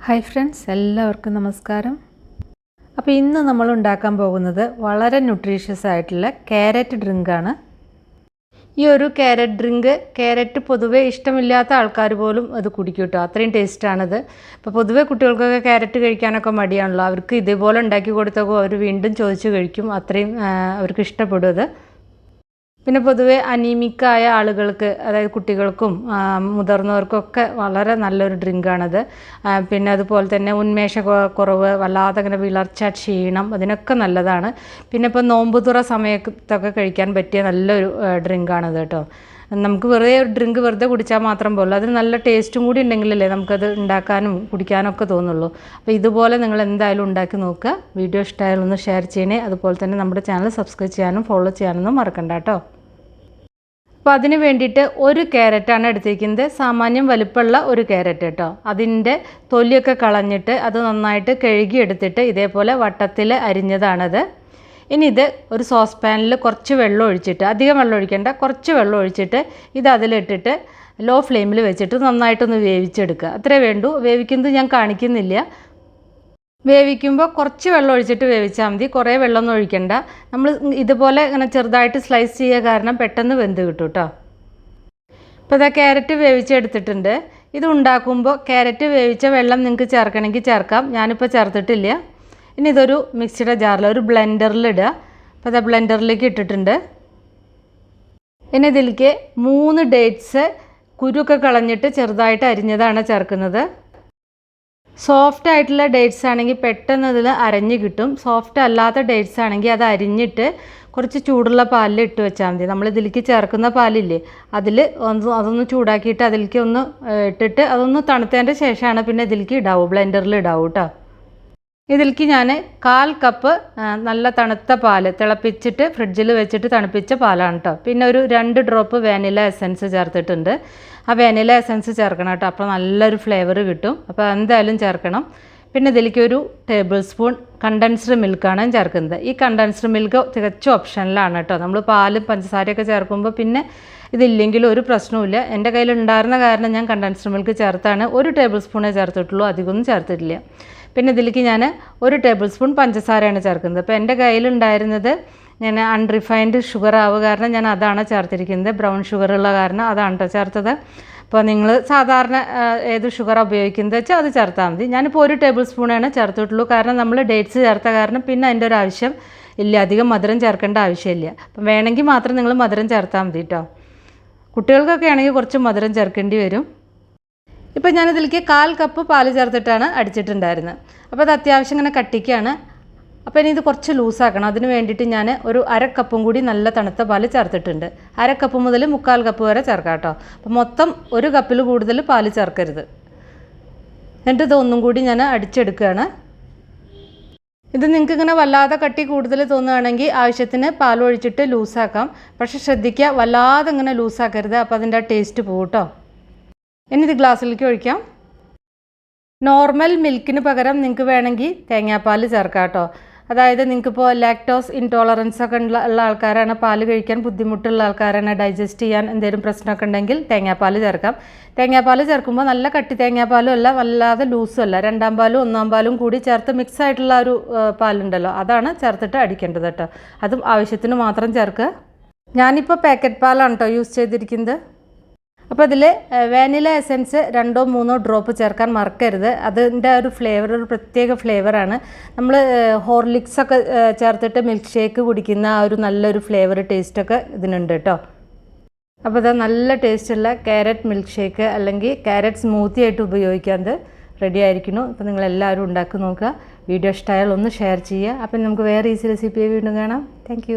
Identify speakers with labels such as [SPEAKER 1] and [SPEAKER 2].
[SPEAKER 1] Hi friends, എല്ലാവർക്കും നമസ്കാരം. അപ്പോൾ ഇന്ന് നമ്മൾ ഉണ്ടാക്കാൻ പോകുന്നത് വളരെ ന്യൂട്രീഷ്യസ് ആയിട്ടുള്ള ക്യാരറ്റ് ഡ്രിങ്കാണ്. ഈ ഒരു ക്യാരറ്റ് ഡ്രിങ്ക് പൊതുവേ ഇഷ്ടമില്ലാത്ത ആൾക്കാർ പോലും അത് കുടിക്കും കേട്ടോ, അത്രയും ടേസ്റ്റാണിത്. അപ്പോൾ പൊതുവേ കുട്ടികൾക്കൊക്കെ ക്യാരറ്റ് കഴിക്കാനൊക്കെ മടിയാണല്ലോ, അവർക്ക് ഇതേപോലെ ഉണ്ടാക്കി കൊടുത്തപ്പോൾ അവർ വീണ്ടും ചോദിച്ച് കഴിക്കും, അത്രയും അവർക്ക് ഇഷ്ടപ്പെടും അത്. പിന്നെ പൊതുവേ അനീമിക്കായ ആളുകൾക്ക്, അതായത് കുട്ടികൾക്കും മുതിർന്നവർക്കൊക്കെ വളരെ നല്ലൊരു ഡ്രിങ്കാണത്. പിന്നെ അതുപോലെ തന്നെ ഉന്മേഷക്കുറവ്, വല്ലാതെ അങ്ങനെ വിളർച്ച, ക്ഷീണം, അതിനൊക്കെ നല്ലതാണ്. പിന്നെ ഇപ്പോൾ നോമ്പുതുറ സമയത്തൊക്കെ കഴിക്കാൻ പറ്റിയ നല്ലൊരു ഡ്രിങ്കാണത് കേട്ടോ. നമുക്ക് വെറുതെ ഒരു ഡ്രിങ്ക് വെറുതെ കുടിച്ചാൽ മാത്രം പോലും അതിന് നല്ല ടേസ്റ്റും കൂടി ഉണ്ടെങ്കിലല്ലേ നമുക്കത് ഉണ്ടാക്കാനും കുടിക്കാനും ഒക്കെ തോന്നുള്ളൂ. അപ്പോൾ ഇതുപോലെ നിങ്ങൾ എന്തായാലും ഉണ്ടാക്കി നോക്കുക. വീഡിയോ ഇഷ്ടമായാലും ഒന്ന് ഷെയർ ചെയ്യണേ. അതുപോലെ തന്നെ നമ്മുടെ ചാനൽ സബ്സ്ക്രൈബ് ചെയ്യാനും ഫോളോ ചെയ്യാനൊന്നും മറക്കണ്ട കേട്ടോ. അപ്പോൾ അതിന് വേണ്ടിയിട്ട് ഒരു ക്യാരറ്റാണ് എടുത്തിരിക്കുന്നത്. സാമാന്യം വലുപ്പമുള്ള ഒരു ക്യാരറ്റ് കേട്ടോ. അതിൻ്റെ തൊലിയൊക്കെ കളഞ്ഞിട്ട് അത് നന്നായിട്ട് കഴുകി എടുത്തിട്ട് ഇതേപോലെ വട്ടത്തിൽ അരിഞ്ഞതാണത്. ഇനി ഇത് ഒരു സോസ് പാനിൽ കുറച്ച് വെള്ളം ഒഴിച്ചിട്ട്, അധികം വെള്ളം ഒഴിക്കേണ്ട, കുറച്ച് വെള്ളം ഒഴിച്ചിട്ട് ഇത് അതിലിട്ടിട്ട് ലോ ഫ്ലെയിമിൽ വെച്ചിട്ട് നന്നായിട്ടൊന്ന് വേവിച്ചെടുക്കുക. അത്രേ വേണ്ടൂ. വേവിക്കുന്നത് ഞാൻ കാണിക്കുന്നില്ല. വേവിക്കുമ്പോൾ കുറച്ച് വെള്ളം ഒഴിച്ചിട്ട് വേവിച്ചാൽ മതി, കുറേ വെള്ളമൊന്നും ഒഴിക്കണ്ട. നമ്മൾ ഇതുപോലെ ഇങ്ങനെ ചെറുതായിട്ട് സ്ലൈസ് ചെയ്യുക കാരണം പെട്ടെന്ന് വെന്ത് കിട്ടും കേട്ടോ. ഇപ്പോൾ ഇതാ ക്യാരറ്റ് വേവിച്ചെടുത്തിട്ടുണ്ട്. ഇത് ഉണ്ടാക്കുമ്പോൾ ക്യാരറ്റ് വേവിച്ച വെള്ളം നിങ്ങൾക്ക് ചേർക്കണമെങ്കിൽ ചേർക്കാം, ഞാനിപ്പോൾ ചേർത്തിട്ടില്ല. ഇനി ഇതൊരു മിക്സിയുടെ ജാറിൽ, ഒരു ബ്ലെൻഡറിൽ ഇടുക. അപ്പോൾ ഇതാ ബ്ലെൻഡറിലേക്ക് ഇട്ടിട്ടുണ്ട്. ഇനി ഇതിലേക്ക് 3 ഡേറ്റ്സ് കുരുക്കെ കളഞ്ഞിട്ട് ചെറുതായിട്ട് അരിഞ്ഞതാണ് ചേർക്കുന്നത്. സോഫ്റ്റ് ആയിട്ടുള്ള ഡേറ്റ്സ് ആണെങ്കിൽ പെട്ടെന്ന് ഇതിൽ അരഞ്ഞ് കിട്ടും. സോഫ്റ്റ് അല്ലാത്ത ഡേറ്റ്സ് ആണെങ്കിൽ അത് അരിഞ്ഞിട്ട് കുറച്ച് ചൂടുള്ള പാലിൽ ഇട്ട് വെച്ചാൽ മതി. നമ്മൾ ഇതിലേക്ക് ചേർക്കുന്ന പാലില്ലേ, അതൊന്ന് ചൂടാക്കിയിട്ട് അതിലേക്ക് ഒന്ന് ഇട്ടിട്ട് അതൊന്ന് തണുത്തതിൻ്റെ ശേഷമാണ് പിന്നെ ഇതിലേക്ക് ഇടാവൂ, ബ്ലെൻഡറിൽ ഇടാവൂ കേട്ടോ. ഇതിലേക്ക് ഞാൻ 1/4 കപ്പ് നല്ല തണുത്ത പാൽ തിളപ്പിച്ചിട്ട് ഫ്രിഡ്ജിൽ വെച്ചിട്ട് തണുപ്പിച്ച പാലാണ് കേട്ടോ. പിന്നെ ഒരു 2 ഡ്രോപ്പ് വാനില എസൻസ് ചേർത്തിട്ടുണ്ട്. ആ വാനില എസൻസ് ചേർക്കണം കേട്ടോ, അപ്പോൾ നല്ലൊരു ഫ്ലേവർ കിട്ടും. അപ്പോൾ എന്തായാലും ചേർക്കണം. പിന്നെ ഇതിലേക്ക് ഒരു ടേബിൾ സ്പൂൺ കണ്ടൻസ്ഡ് മിൽക്കാണ് ചേർക്കുന്നത്. ഈ കണ്ടൻസ്ഡ് മിൽക്ക് തികച്ചും ഓപ്ഷനിലാണ് കേട്ടോ. നമ്മൾ പാലും പഞ്ചസാരയൊക്കെ ചേർക്കുമ്പോൾ പിന്നെ ഇതില്ലെങ്കിലും ഒരു പ്രശ്നവുമില്ല. എൻ്റെ കയ്യിൽ ഉണ്ടായിരുന്ന കാരണം ഞാൻ കണ്ടൻസ്ഡ് മിൽക്ക് ചേർത്താണ്. 1 ടേബിൾ സ്പൂണേ ചേർത്തിട്ടുള്ളൂ, അധികമൊന്നും ചേർത്തിട്ടില്ല. പിന്നെ ഇതിലേക്ക് ഞാൻ 1 ടേബിൾ സ്പൂൺ പഞ്ചസാരയാണ് ചേർക്കുന്നത്. അപ്പോൾ എൻ്റെ കയ്യിലുണ്ടായിരുന്നത് ഞാൻ അൺറിഫൈൻഡ് ഷുഗർ ആവുക കാരണം ഞാൻ അതാണ് ചേർത്തിരിക്കുന്നത്. ബ്രൗൺ ഷുഗർ ഉള്ള കാരണം അതാണ് കേട്ടോ ചേർത്തത്. അപ്പോൾ നിങ്ങൾ സാധാരണ ഏത് ഷുഗർ ഉപയോഗിക്കുന്നത് വെച്ചാൽ അത് ചേർത്താൽ മതി. ഞാനിപ്പോൾ 1 ടേബിൾ സ്പൂണാണ് ചേർത്തിട്ടുള്ളൂ, കാരണം നമ്മൾ ഡേറ്റ്സ് ചേർത്ത കാരണം പിന്നെ അതിൻ്റെ ഒരു ആവശ്യം ഇല്ല, അധികം മധുരം ചേർക്കേണ്ട ആവശ്യമില്ല. അപ്പം വേണമെങ്കിൽ മാത്രം നിങ്ങൾ മധുരം ചേർത്താൽ മതി കേട്ടോ. കുട്ടികൾക്കൊക്കെ ആണെങ്കിൽ കുറച്ച് മധുരം ചേർക്കേണ്ടി വരും. ഇപ്പോൾ ഞാനിതിലേക്ക് 1/4 കപ്പ് പാൽ ചേർത്തിട്ടാണ് അടിച്ചിട്ടുണ്ടായിരുന്നത്. അപ്പോൾ അത് അത്യാവശ്യം ഇങ്ങനെ കട്ടിക്കാണ്. അപ്പോൾ ഇനി ഇത് കുറച്ച് ലൂസാക്കണം. അതിന് വേണ്ടിയിട്ട് ഞാൻ ഒരു 1/2 കപ്പും കൂടി നല്ല തണുത്ത പാൽ ചേർത്തിട്ടുണ്ട്. 1/2 കപ്പ് മുതൽ 3/4 കപ്പ് വരെ ചേർക്കാം കേട്ടോ. അപ്പോൾ മൊത്തം 1 കപ്പിൽ കൂടുതൽ പാൽ ചേർക്കരുത്. എന്നിട്ട് ഇതൊന്നും കൂടി ഞാൻ അടിച്ചെടുക്കുകയാണ്. ഇത് നിങ്ങൾക്ക് ഇങ്ങനെ വല്ലാതെ കട്ടി കൂടുതൽ തോന്നുകയാണെങ്കിൽ ആവശ്യത്തിന് പാൽ ഒഴിച്ചിട്ട് ലൂസാക്കാം. പക്ഷേ ശ്രദ്ധിക്കുക, വല്ലാതെ ഇങ്ങനെ ലൂസാക്കരുത്, അപ്പോൾ അതിൻ്റെ ടേസ്റ്റ് പോകും കേട്ടോ. ഇനി ഇത് ഗ്ലാസ്സിലേക്ക് ഒഴിക്കാം. നോർമൽ മിൽക്കിന് പകരം നിങ്ങൾക്ക് വേണമെങ്കിൽ തേങ്ങാപ്പാൽ ചേർക്കാം കേട്ടോ. അതായത് നിങ്ങൾക്കിപ്പോൾ ലാക്ടോസ് ഇൻടോളറൻസ് ഒക്കെ ഉള്ള ആൾക്കാരാണ്, പാൽ കഴിക്കാൻ ബുദ്ധിമുട്ടുള്ള ആൾക്കാരാണ്, ഡൈജസ്റ്റ് ചെയ്യാൻ എന്തെങ്കിലും പ്രശ്നമൊക്കെ ഉണ്ടെങ്കിൽ തേങ്ങാപ്പാൽ ചേർക്കാം. തേങ്ങാപ്പാൽ ചേർക്കുമ്പോൾ നല്ല കട്ടി തേങ്ങാപ്പാലും അല്ല, വല്ലാതെ ലൂസും അല്ല, 2ാം പാലും 1ാം പാലും കൂടി ചേർത്ത് മിക്സ് ആയിട്ടുള്ള ഒരു പാലുണ്ടല്ലോ, അതാണ് ചേർത്തിട്ട് അടിക്കേണ്ടത് കേട്ടോ. അതും ആവശ്യത്തിന് മാത്രം ചേർക്കുക. ഞാനിപ്പോൾ പാക്കറ്റ് പാലാണ് കേട്ടോ യൂസ് ചെയ്തിരിക്കുന്നത്. അപ്പോൾ ഇതിൽ വാനില എസൻസ് 2-3 ഡ്രോപ്പ് ചേർക്കാൻ മറക്കരുത്. അതിൻ്റെ ഒരു ഫ്ലേവർ ഒരു പ്രത്യേക ഫ്ലേവറാണ്. നമ്മൾ ഹോർലിക്സൊക്കെ ചേർത്തിട്ട് മിൽക്ക് ഷേക്ക് കുടിക്കുന്ന ആ ഒരു നല്ലൊരു ഫ്ലേവർ ടേസ്റ്റൊക്കെ ഇതിനുണ്ട് കേട്ടോ. അപ്പോൾ ഇത് നല്ല ടേസ്റ്റുള്ള ക്യാരറ്റ് മിൽക്ക് ഷേക്ക് അല്ലെങ്കിൽ ക്യാരറ്റ് സ്മൂത്തി ആയിട്ട് ഉപയോഗിക്കാതെ റെഡി ആയിരിക്കുന്നു. അപ്പോൾ നിങ്ങളെല്ലാവരും ഉണ്ടാക്കി നോക്കുക. വീഡിയോ ഇഷ്ടമായാൽ ഒന്ന് ഷെയർ ചെയ്യുക. അപ്പം നമുക്ക് വേറെ ഈസി റെസിപ്പി വീണ്ടും കാണാം. താങ്ക്